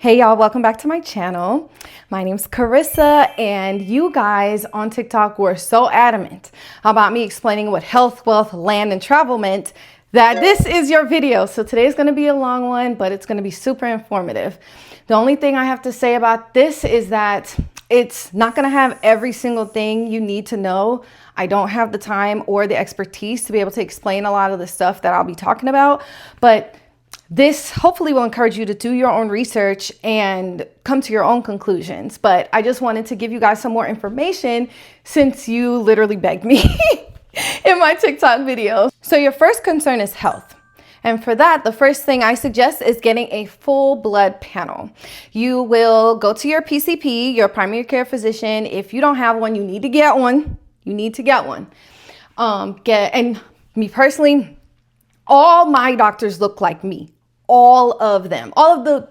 Hey y'all, welcome back to my channel. My name's Carissa, and you guys on TikTok were so adamant about me explaining what health, wealth, land, and travel meant that this is your video. So today's gonna be a long one, but it's gonna be super informative. The only thing I have to say about this is that it's not gonna have every single thing you need to know. I don't have the time or the expertise to be able to explain a lot of the stuff that I'll be talking about, but this hopefully will encourage you to do your own research and come to your own conclusions. But I just wanted to give you guys some more information since you literally begged me in my TikTok video. So your first concern is health. And for that, the first thing I suggest is getting a full blood panel. You will go to your PCP, your primary care physician. If you don't have one, you need to get one. You need to get one. And me personally, all my doctors look like me. All of them, all the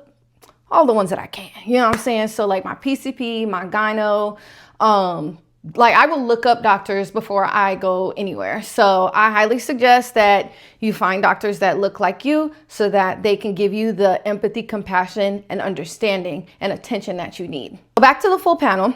ones that I can, you know what I'm saying? So like my PCP, my gyno, like I will look up doctors before I go anywhere. So I highly suggest that you find doctors that look like you so that they can give you the empathy, compassion, and understanding and attention that you need. Back to the full panel.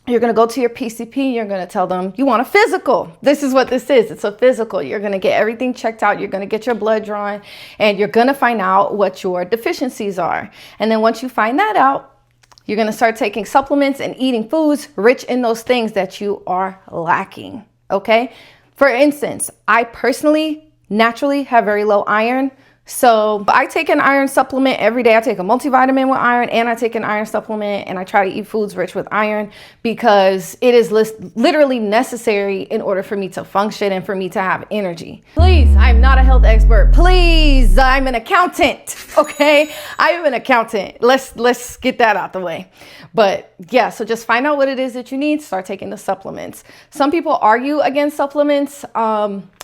You're going to go to your PCP. You're going to tell them you want a physical. This is what this is. It's a physical. You're going to get everything checked out. You're going to get your blood drawn, and you're going to find out what your deficiencies are. And then once you find that out, you're going to start taking supplements and eating foods rich in those things that you are lacking. Okay. For instance, I personally naturally have very low iron. So I take an iron supplement every day. I take a multivitamin with iron, and I take an iron supplement, and I try to eat foods rich with iron because it is literally necessary in order for me to function and for me to have energy. Please, I'm not a health expert. Please, I'm an accountant. Okay, I am an accountant. Let's get that out the way. But yeah, so just find out what it is that you need. Start taking the supplements. Some people argue against supplements.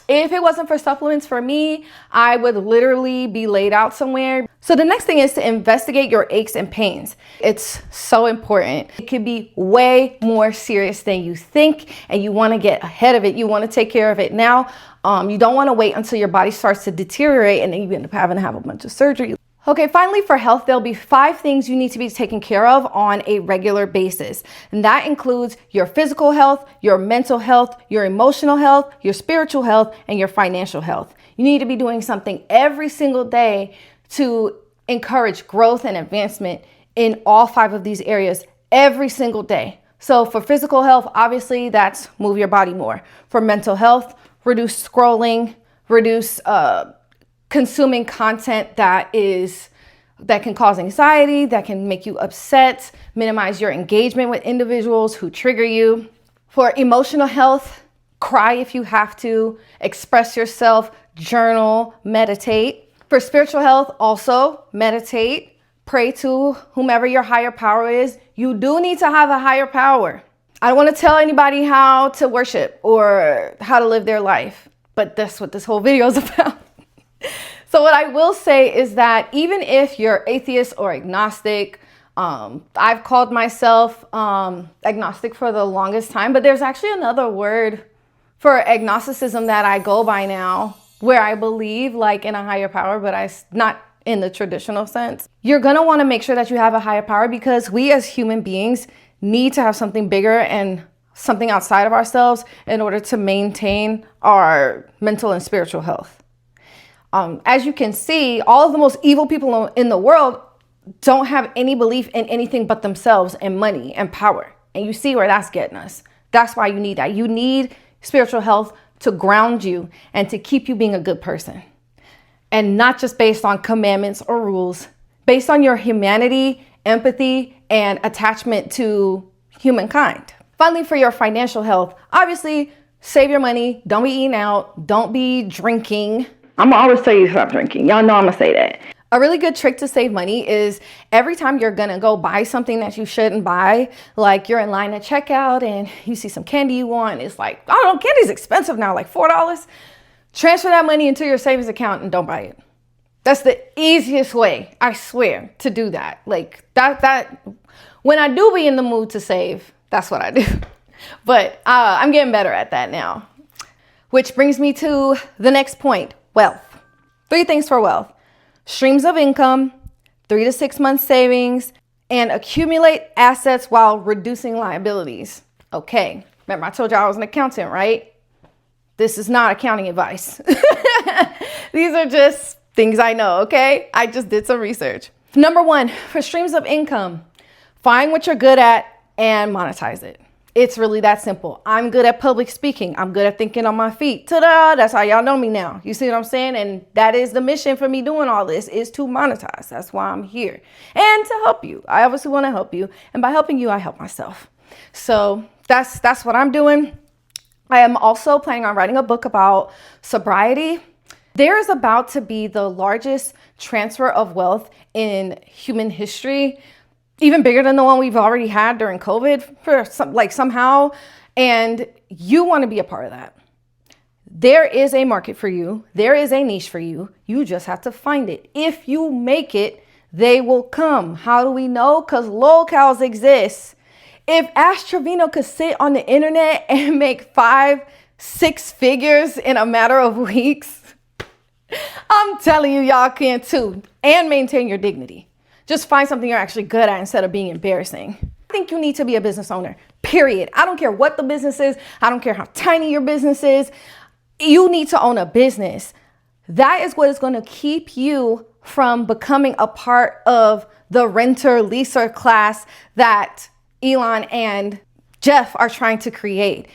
If it wasn't for supplements for me, I would literally be laid out somewhere. So the next thing is to investigate your aches and pains. It's so important. It could be way more serious than you think, and you want to get ahead of it. You want to take care of it now. You don't want to wait until your body starts to deteriorate and then you end up having to have a bunch of surgery. Okay, finally for health, there'll be 5 things you need to be taken care of on a regular basis. And that includes your physical health, your mental health, your emotional health, your spiritual health, and your financial health. You need to be doing something every single day to encourage growth and advancement in all 5 of these areas every single day. So for physical health, obviously that's move your body more. For mental health, reduce scrolling, reduce consuming content that can cause anxiety, that can make you upset, minimize your engagement with individuals who trigger you. For emotional health, cry if you have to, express yourself, journal, meditate. For spiritual health, also meditate, pray to whomever your higher power is. You do need to have a higher power. I don't want to tell anybody how to worship or how to live their life, but that's what this whole video is about. So what I will say is that even if you're atheist or agnostic, I've called myself agnostic for the longest time, but there's actually another word for agnosticism that I go by now, where I believe like in a higher power, but not in the traditional sense. You're going to want to make sure that you have a higher power because we as human beings need to have something bigger and something outside of ourselves in order to maintain our mental and spiritual health. As you can see, all of the most evil people in the world don't have any belief in anything but themselves and money and power. And you see where that's getting us. That's why you need that. You need spiritual health to ground you and to keep you being a good person. And not just based on commandments or rules, based on your humanity, empathy, and attachment to humankind. Finally, for your financial health, obviously, save your money. Don't be eating out. Don't be drinking. I'm gonna always tell you to stop drinking. Y'all know I'm gonna say that. A really good trick to save money is every time you're gonna go buy something that you shouldn't buy, like you're in line at checkout and you see some candy you want, it's like, I don't know, candy's expensive now, like $4. Transfer that money into your savings account and don't buy it. That's the easiest way, I swear, to do that. Like that when I do be in the mood to save, that's what I do. But I'm getting better at that now. Which brings me to the next point. Wealth. 3 things for wealth: streams of income, 3 to 6 months savings, and accumulate assets while reducing liabilities. Okay, remember I told you I was an accountant, right? This is not accounting advice. These are just things I know, okay? I just did some research. Number one, for streams of income, find what you're good at and monetize it. It's really that simple. I'm good at public speaking. I'm good at thinking on my feet. Ta-da! That's how y'all know me now. You see what I'm saying? And that is the mission for me doing all this, is to monetize. That's why I'm here. And to help you. I obviously want to help you. And by helping you, I help myself. So that's what I'm doing. I am also planning on writing a book about sobriety. There is about to be the largest transfer of wealth in human history, even bigger than the one we've already had during COVID somehow. And you want to be a part of that. There is a market for you. There is a niche for you. You just have to find it. If you make it, they will come. How do we know? Because locals exist. If Ash Trevino could sit on the internet and make 5-6 figures in a matter of weeks, I'm telling you, y'all can too. And maintain your dignity. Just find something you're actually good at instead of being embarrassing. I think you need to be a business owner, period. I don't care what the business is. I don't care how tiny your business is. You need to own a business. That is what is going to keep you from becoming a part of the renter leaser class that Elon and Jeff are trying to create.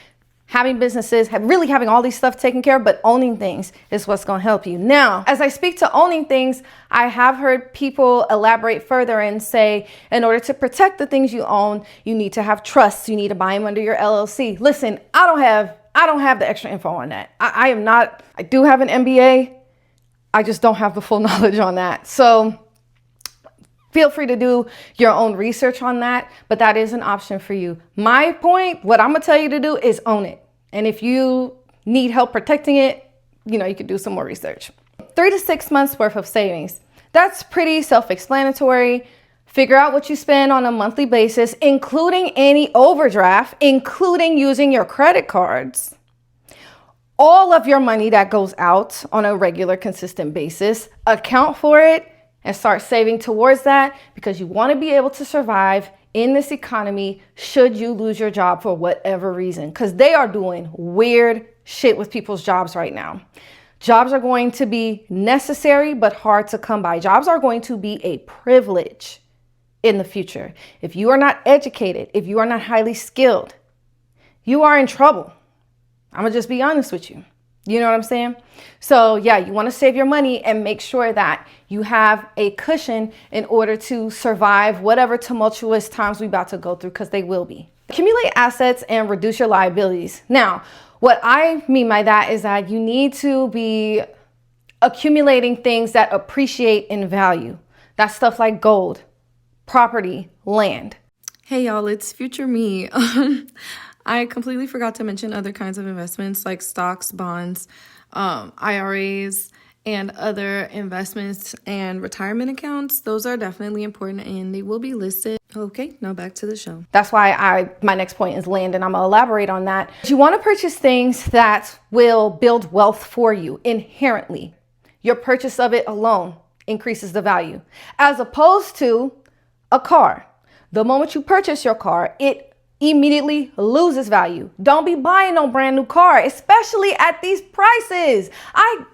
Having businesses, really having all these stuff taken care of, but owning things is what's going to help you. Now, as I speak to owning things, I have heard people elaborate further and say, in order to protect the things you own, you need to have trusts. You need to buy them under your LLC. Listen, I don't have the extra info on that. I do have an MBA. I just don't have the full knowledge on that. So feel free to do your own research on that, but that is an option for you. My point, what I'm gonna tell you to do is own it. And if you need help protecting it, you could do some more research. 3 to 6 months worth of savings. That's pretty self-explanatory. Figure out what you spend on a monthly basis, including any overdraft, including using your credit cards. All of your money that goes out on a regular, consistent basis, account for it and start saving towards that, because you want to be able to survive in this economy should you lose your job for whatever reason, because they are doing weird shit with people's jobs right now. Jobs are going to be necessary but hard to come by. Jobs are going to be a privilege in the future. If you are not educated, if you are not highly skilled, you are in trouble. I'm gonna just be honest with you. You know what I'm saying? So yeah, you want to save your money and make sure that you have a cushion in order to survive whatever tumultuous times we're about to go through, because they will be. Accumulate assets and reduce your liabilities. Now, what I mean by that is that you need to be accumulating things that appreciate in value. That's stuff like gold, property, land. Hey y'all, it's future me. I completely forgot to mention other kinds of investments like stocks, bonds, IRAs, and other investments and retirement accounts. Those are definitely important and they will be listed. Okay, now back to the show. That's why my next point is land, and I'm gonna elaborate on that. You want to purchase things that will build wealth for you inherently. Your purchase of it alone increases the value, as opposed to a car. The moment you purchase your car, it immediately loses value. Don't be buying no brand new car, especially at these prices. I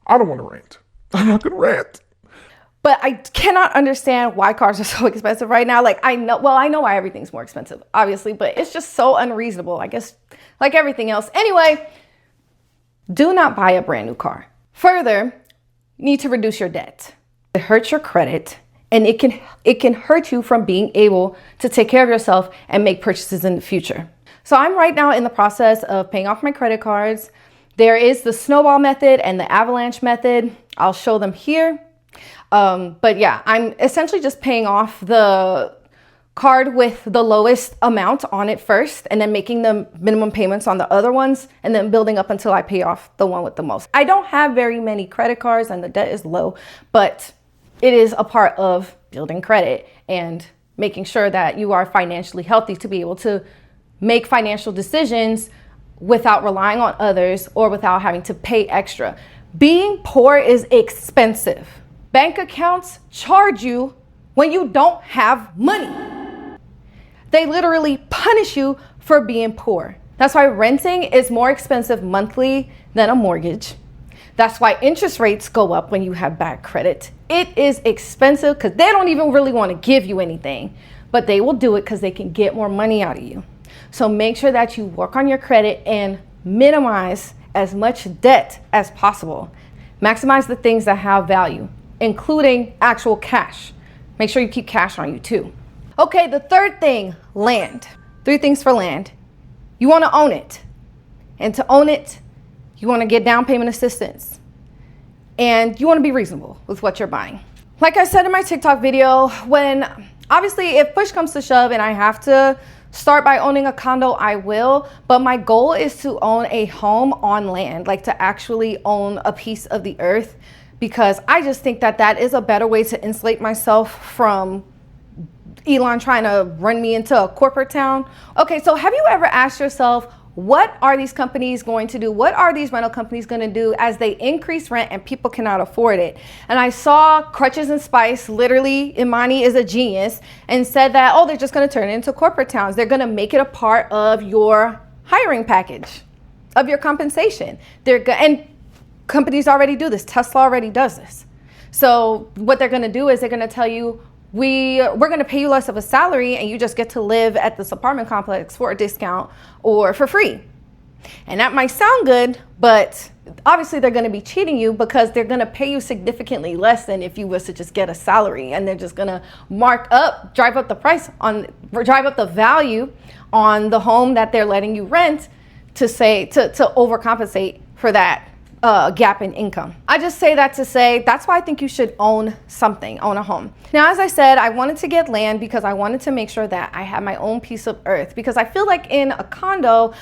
don't want to rant. I'm not going to rant. But I cannot understand why cars are so expensive right now. I know why everything's more expensive, obviously, but it's just so unreasonable, I guess, like everything else. Anyway, do not buy a brand new car. Further, you need to reduce your debt. It hurts your credit. And it can hurt you from being able to take care of yourself and make purchases in the future. So I'm right now in the process of paying off my credit cards. There is the snowball method and the avalanche method. I'll show them here. But yeah, I'm essentially just paying off the card with the lowest amount on it first, and then making the minimum payments on the other ones, and then building up until I pay off the one with the most. I don't have very many credit cards and the debt is low, but it is a part of building credit and making sure that you are financially healthy to be able to make financial decisions without relying on others or without having to pay extra. Being poor is expensive. Bank accounts charge you when you don't have money. They literally punish you for being poor. That's why renting is more expensive monthly than a mortgage. That's why interest rates go up when you have bad credit. It is expensive because they don't even really want to give you anything, but they will do it because they can get more money out of you. So make sure that you work on your credit and minimize as much debt as possible. Maximize the things that have value, including actual cash. Make sure you keep cash on you too. Okay, the third thing, land. 3 things for land. You want to own it. And to own it, you want to get down payment assistance. And you want to be reasonable with what you're buying. Like I said in my TikTok video, obviously if push comes to shove and I have to start by owning a condo, I will. But my goal is to own a home on land, like to actually own a piece of the earth, because I just think that that is a better way to insulate myself from Elon trying to run me into a corporate town. Okay, so have you ever asked yourself, what are these companies going to do? What are these rental companies going to do as they increase rent and people cannot afford it? And I saw Crutches and Spice, literally, Imani is a genius, and said that, oh, they're just going to turn it into corporate towns. They're going to make it a part of your hiring package, of your compensation. And companies already do this. Tesla already does this. So what they're going to do is they're going to tell you, we're going to pay you less of a salary and you just get to live at this apartment complex for a discount or for free. And that might sound good, but obviously they're going to be cheating you because they're going to pay you significantly less than if you was to just get a salary, and they're just going to drive up the value on the home that they're letting you rent to overcompensate for that gap in income. I just say that to say that's why I think you should own a home. Now, as I said, I wanted to get land because I wanted to make sure that I had my own piece of earth, because I feel like in a condo,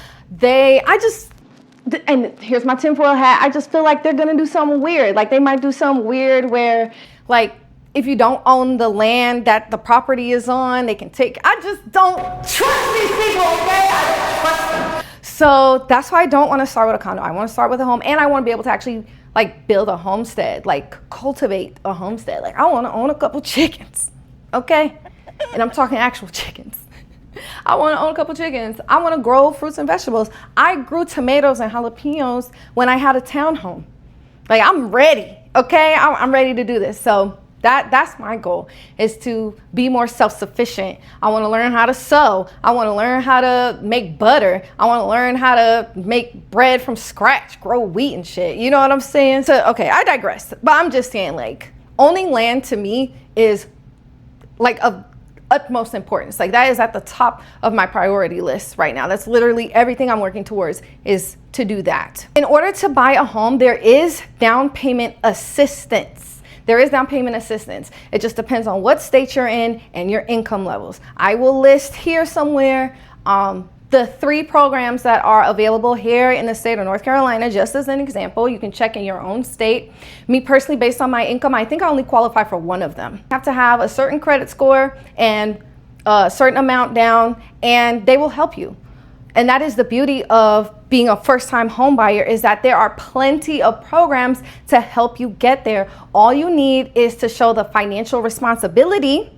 and here's my tinfoil hat, I just feel like they're gonna do something weird. Like they might do something weird where, like, if you don't own the land that the property is on, they can take. I just don't trust these people, okay? I don't trust them. So that's why I don't want to start with a condo. I want to start with a home, and I want to be able to actually like build a homestead, like cultivate a homestead. Like I want to own a couple chickens, okay? And I'm talking actual chickens. I want to own a couple chickens. I want to grow fruits and vegetables. I grew tomatoes and jalapenos when I had a townhome. Like I'm ready, okay? I'm ready to do this. So that's my goal, is to be more self-sufficient. I want to learn how to sew. I want to learn how to make butter. I want to learn how to make bread from scratch, grow wheat and shit. You know what I'm saying? So, okay, I digress. But I'm just saying, like, owning land to me is like of utmost importance. Like that is at the top of my priority list right now. That's literally everything I'm working towards, is to do that. In order to buy a home, there is down payment assistance. There is down payment assistance. It just depends on what state you're in and your income levels. I will list here somewhere the 3 programs that are available here in the state of North Carolina, just as an example. You can check in your own state. Me personally, based on my income, I think I only qualify for one of them. You have to have a certain credit score and a certain amount down, and they will help you. And that is the beauty of being a first-time home buyer, is that there are plenty of programs to help you get there. All you need is to show the financial responsibility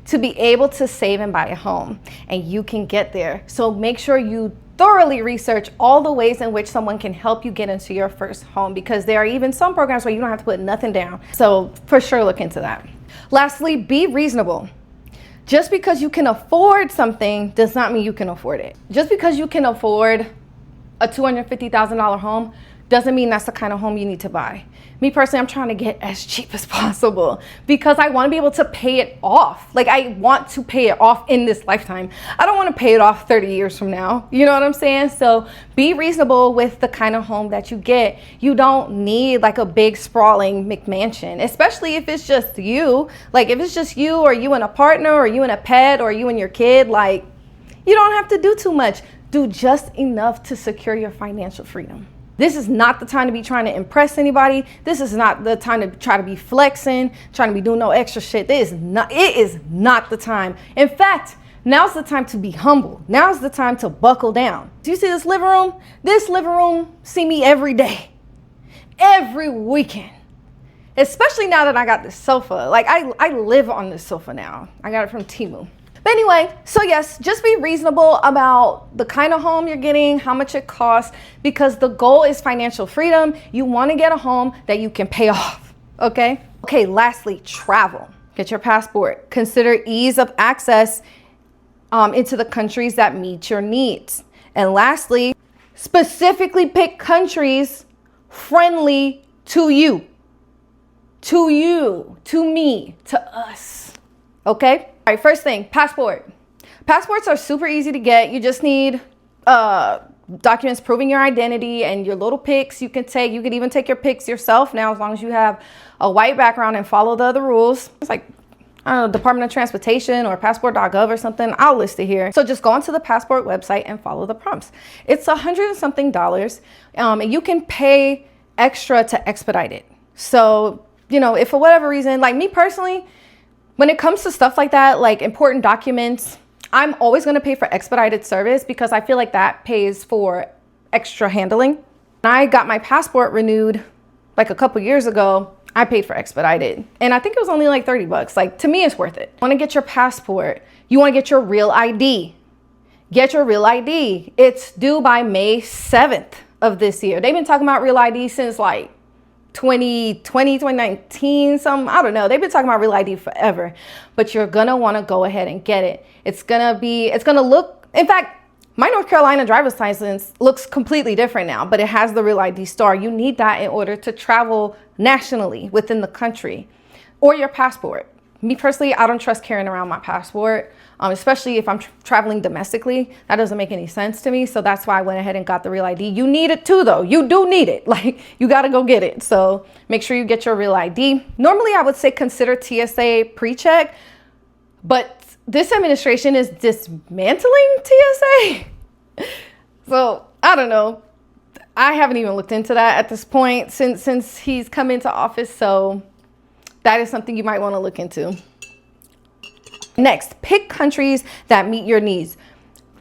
to be able to save and buy a home, and you can get there. So make sure you thoroughly research all the ways in which someone can help you get into your first home, because there are even some programs where you don't have to put nothing down. So for sure, look into that. Lastly, be reasonable. Just because you can afford something does not mean you can afford it. Just because you can afford a $250,000 home doesn't mean that's the kind of home you need to buy. Me personally, I'm trying to get as cheap as possible because I want to be able to pay it off. Like I want to pay it off in this lifetime. I don't want to pay it off 30 years from now. You know what I'm saying? So be reasonable with the kind of home that you get. You don't need like a big sprawling McMansion, especially if it's just you. Like if it's just you, or you and a partner, or you and a pet, or you and your kid, like you don't have to do too much. Do just enough to secure your financial freedom. This is not the time to be trying to impress anybody. This is not the time to try to be flexing, trying to be doing no extra shit. It is not the time. In fact, now's the time to be humble. Now's the time to buckle down. Do you see this living room? This living room see me every day, every weekend. especially now that I got this sofa. Like I live on this sofa now. I got it from Temu. But anyway, so yes, just be reasonable about the kind of home you're getting, how much it costs, because the goal is financial freedom. You want to get a home that you can pay off, okay? Okay, lastly, travel. Get your passport. Consider ease of access into the countries that meet your needs. And lastly, specifically pick countries friendly to you, to me, to us, okay? All right, first thing, passport. Passports are super easy to get. You just need documents proving your identity and your little pics you can take. You could even take your pics yourself now, as long as you have a white background and follow the other rules. It's like, I don't know, Department of Transportation or passport.gov or something. I'll list it here. So just go onto the passport website and follow the prompts. It's $100 and something, and you can pay extra to expedite it. So, you know, if for whatever reason, like me personally, when it comes to stuff like that, like important documents, I'm always going to pay for expedited service because I feel like that pays for extra handling. I got my passport renewed like a couple years ago. I paid for expedited and I think it was only like 30 bucks. Like, to me, it's worth it. You want to get your passport. You want to get your real ID. Get your real ID. It's due by May 7th of this year. They've been talking about real ID since like 2020, 2019, I don't know. They've been talking about real ID forever, but you're gonna want to go ahead and get it. It's gonna look, in fact, my North Carolina driver's license looks completely different now, but it has the real ID star. You need that in order to travel nationally within the country, or your passport. Me personally, I don't trust carrying around my passport, especially if I'm traveling domestically. That doesn't make any sense to me. So that's why I went ahead and got the real ID. You need it too, though. You do need it. Like, you got to go get it. So make sure you get your real ID. Normally, I would say consider TSA pre-check, but this administration is dismantling TSA. So I don't know. I haven't even looked into that at this point since he's come into office. So that is something you might want to look into. Next, pick countries that meet your needs.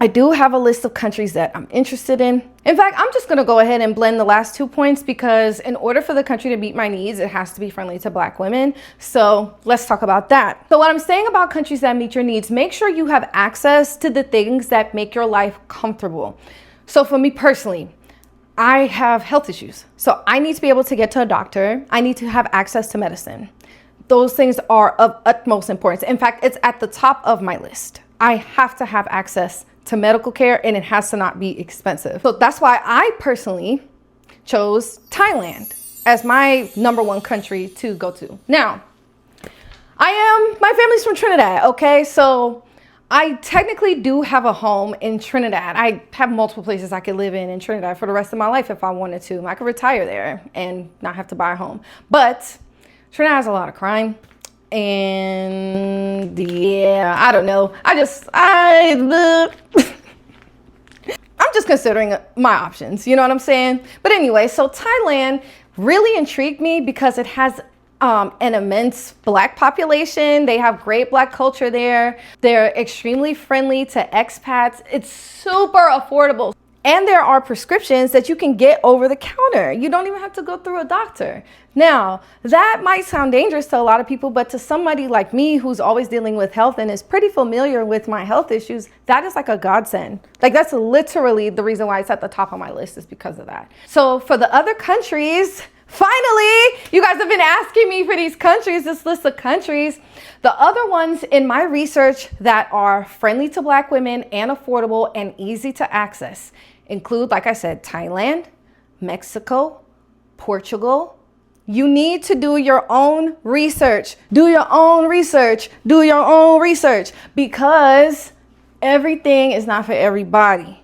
I do have a list of countries that I'm interested in. In fact, I'm just going to go ahead and blend the last 2 points because in order for the country to meet my needs, it has to be friendly to Black women. So let's talk about that. So what I'm saying about countries that meet your needs, make sure you have access to the things that make your life comfortable. So for me personally, I have health issues. So I need to be able to get to a doctor. I need to have access to medicine. Those things are of utmost importance. In fact, it's at the top of my list. I have to have access to medical care and it has to not be expensive. So that's why I personally chose Thailand as my #1 country to go to. Now, my family's from Trinidad, okay? So I technically do have a home in Trinidad. I have multiple places I could live in Trinidad for the rest of my life if I wanted to. I could retire there and not have to buy a home. But Trinidad has a lot of crime. And yeah, I don't know. I'm just considering my options. You know what I'm saying? But anyway, so Thailand really intrigued me because it has an immense Black population. They have great Black culture there. They're extremely friendly to expats. It's super affordable. And there are prescriptions that you can get over the counter. You don't even have to go through a doctor. Now, that might sound dangerous to a lot of people, but to somebody like me who's always dealing with health and is pretty familiar with my health issues, that is like a godsend. Like, that's literally the reason why it's at the top of my list, is because of that. So for the other countries, finally, you guys have been asking me for these countries, this list of countries. The other ones in my research that are friendly to Black women and affordable and easy to access include, like I said, Thailand, Mexico, Portugal. You need to do your own research. Do your own research. Do your own research, because everything is not for everybody.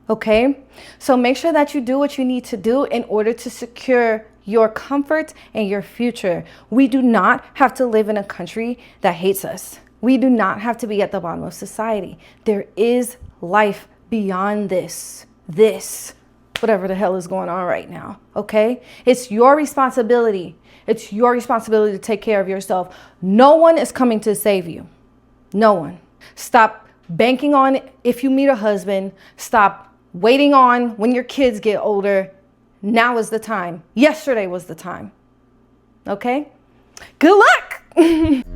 Okay? So make sure that you do what you need to do in order to secure your comfort and your future. We do not have to live in a country that hates us. We do not have to be at the bottom of society. There is life beyond this, whatever the hell is going on right now, okay? It's your responsibility. It's your responsibility to take care of yourself. No one is coming to save you. No one. Stop banking on if you meet a husband. Stop waiting on when your kids get older. Now is the time. Yesterday was the time. Okay? Good luck!